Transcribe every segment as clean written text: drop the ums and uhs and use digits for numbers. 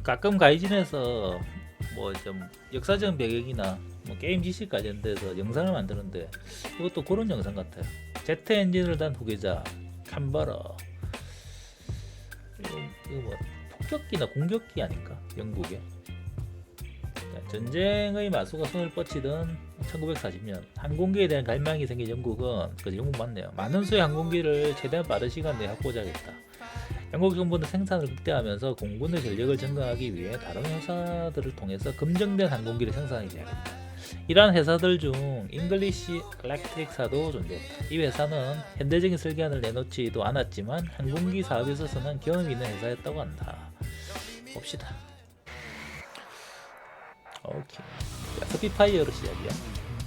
가끔 가이진에서 뭐 좀 역사적 배경이나 뭐 게임 지식 관련돼서 영상을 만드는데 이것도 그런 영상 같아요. 제트 엔진을 단 후계자 캔버라. 이거 뭐 폭격기나 공격기 아닌가? 영국에. 전쟁의 마수가 손을 뻗치던 1940년 항공기에 대한 갈망이 생긴 영국은, 그래서 영국 맞네요, 많은 수의 항공기를 최대한 빠른 시간 내에 확보하겠다. 영국 정부는 생산을 극대화하면서 공군의 전력을 증강하기 위해 다른 회사들을 통해서 검증된 항공기를 생산하기 시작했다. 이러한 회사들 중 잉글리시 일렉트릭사도 존재했다. 이 회사는 현대적인 설계안을 내놓지도 않았지만 항공기 사업에 있어서는 경험이 있는 회사였다고 한다. 봅시다. 오케이. 스피파이어로 시작이야.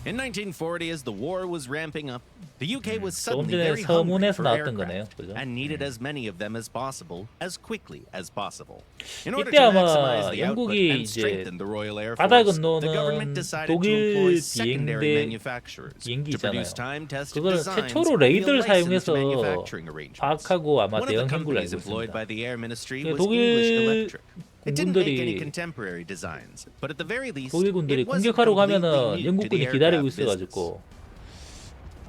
In 1940, as the war was ramping up, the UK was 조금 suddenly 전에 very hungry 서문에서 for 나왔던 거네요, aircraft 그죠? and needed as many of them as possible, as quickly as possible. In order 이때 to 아마 maximize the output 영국이 and 이제 strengthen the Royal Air 바다 Force, the 건너는 government decided to 독일 employ secondary 비행대 manufacturers to 비행기잖아요. produce time-tested 그걸 designs 최초로 via 레이더를 licensed 사용해서 manufacturing arrangements. 파악하고 아마 One of the 대응 행구를 companies 알고 employed 있습니다. by the Air Ministry 그 was English 독일 Electric. It didn't make any 군들이 contemporary designs, but at the very least, 독일 군들이 it wasn't 공격하러 completely 가면은 new 영국 to the 군이 기다리고 aircraft business. 있어가지고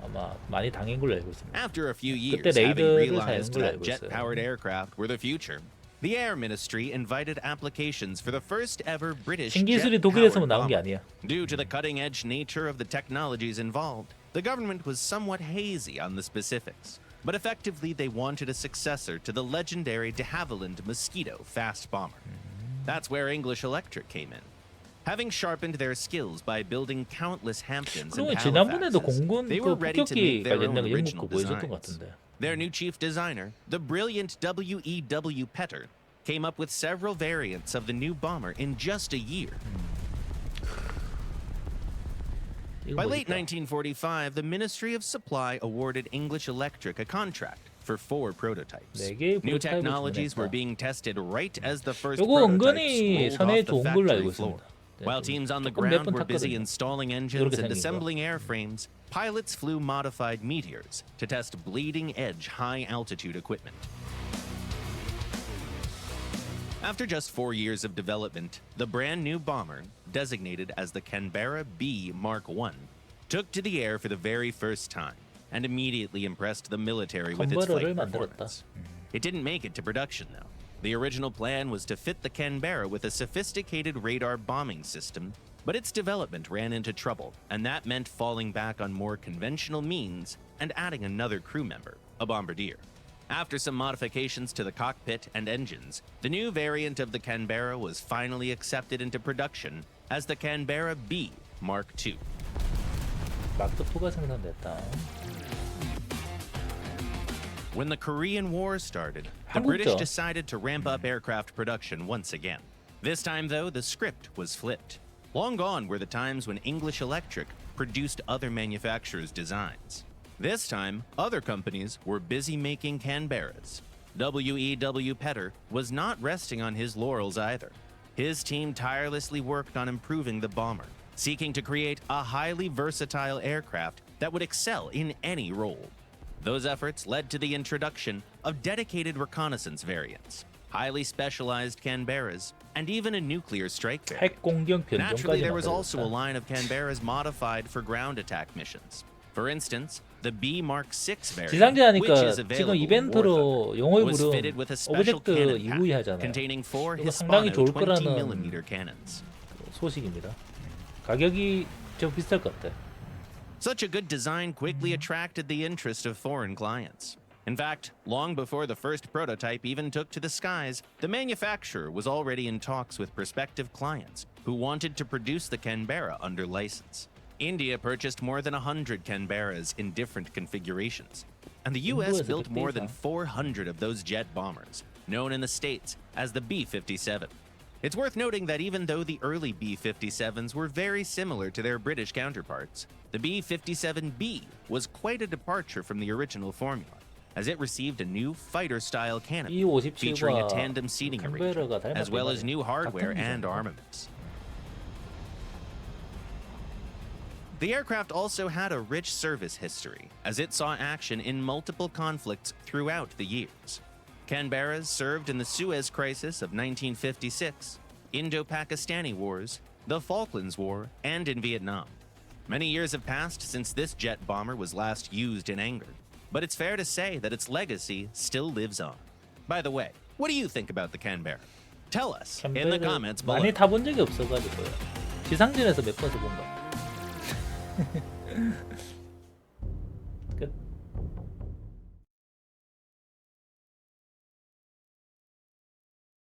아마 많이 당한 걸로 알고 있습니다. After a few years, 그때 having 레이더를 realized 사용한 걸로 that 알고 있어요. jet-powered aircraft were the future, the Air Ministry invited applications for the first ever British 신기술이 jet-powered 독일에서만 나온 게 bomber. 아니야. Due to the cutting-edge nature of the technologies involved, the government was somewhat hazy on the specifics. But effectively, they wanted a successor to the legendary de Havilland Mosquito fast bomber. That's where English Electric came in. Having sharpened their skills by building countless Hamptons and 그러면 지난번에도 Halifaxes, 공군 they 그 were ready to 폭격기 make their own 관련된 거 영국 original 거 보여줬던 것 designs. 같은데. Their new chief designer, the brilliant W.E.W. Petter, came up with several variants of the new bomber in just a year. 이거 By late 뭐니까? 1945, the Ministry of Supply awarded English Electric a contract for 4 prototypes. 네 개의 New 프로타입을 technologies were 주문했다. being tested right as the first 요거 prototypes 은근히 rolled 선에 off the 좋은 걸로 factory 알고 floor. 있습니다. 네, While teams on the 조금 몇 ground 번 were busy 탔거든요. installing engines 이렇게 and 생긴 거. assembling airframes, pilots flew modified Meteors to test bleeding-edge high-altitude equipment. After just 4 years of development, the brand new bomber, designated as the Canberra B Mark I, took to the air for the very first time and immediately impressed the military with its 캔버러를 flight 만들었다. performance. It didn't make it to production, though. The original plan was to fit the Canberra with a sophisticated radar bombing system, but its development ran into trouble, and that meant falling back on more conventional means and adding another crew member, a bombardier. After some modifications to the cockpit and engines, the new variant of the Canberra was finally accepted into production as the Canberra B Mark II. 마크 2가 생산됐다. When the Korean War started, the 한국죠. British decided to ramp up aircraft production once again. This time, though, the script was flipped. Long gone were the times when English Electric produced other manufacturers' designs. This time, other companies were busy making Canberras. W.E.W. Petter was not resting on his laurels either. His team tirelessly worked on improving the bomber, seeking to create a highly versatile aircraft that would excel in any role. Those efforts led to the introduction of dedicated reconnaissance variants, highly specialized Canberras, and even a nuclear strike variant. 핵 공격 Naturally, 변종까지 there was also a 만들었다. line of Canberras modified for ground attack missions. For instance, the B Mark VI variant, 지상제 which 하니까 is 지금 available in War 이벤트로 Thunder, 영어의 was 부름 fitted with a special 오브젝트 cannon EV pack 하잖아요. containing 4 이거 상당히 Hispano 좋을 거라는 20mm cannons. 소식입니다. 가격이 좀 비쌀 것 같아. Such a good design quickly attracted the interest of foreign clients. In fact, long before the first prototype even took to the skies, the manufacturer was already in talks with prospective clients who wanted to produce the Canberra under license. India purchased more than 100 Canberras in different configurations, and the US 인도에서 built more 그때 than 400 of those jet bombers, known in the States as the B-57. It's worth noting that even though the early B-57s were very similar to their British counterparts, the B-57B was quite a departure from the original formula, as it received a new fighter-style cannon featuring a tandem seating arrangement, as well as new hardware and armaments. The aircraft also had a rich service history, as it saw action in multiple conflicts throughout the years. Canberras served in the Suez Crisis of 1956, Indo-Pakistani Wars, the Falklands War, and in Vietnam. Many years have passed since this jet bomber was last used in anger, but it's fair to say that its legacy still lives on. By the way, what do you think about the Canberra? Tell us in the comments below. 많이 타본 적이 없어가지고요. 지상전에서 몇 번 써본 거.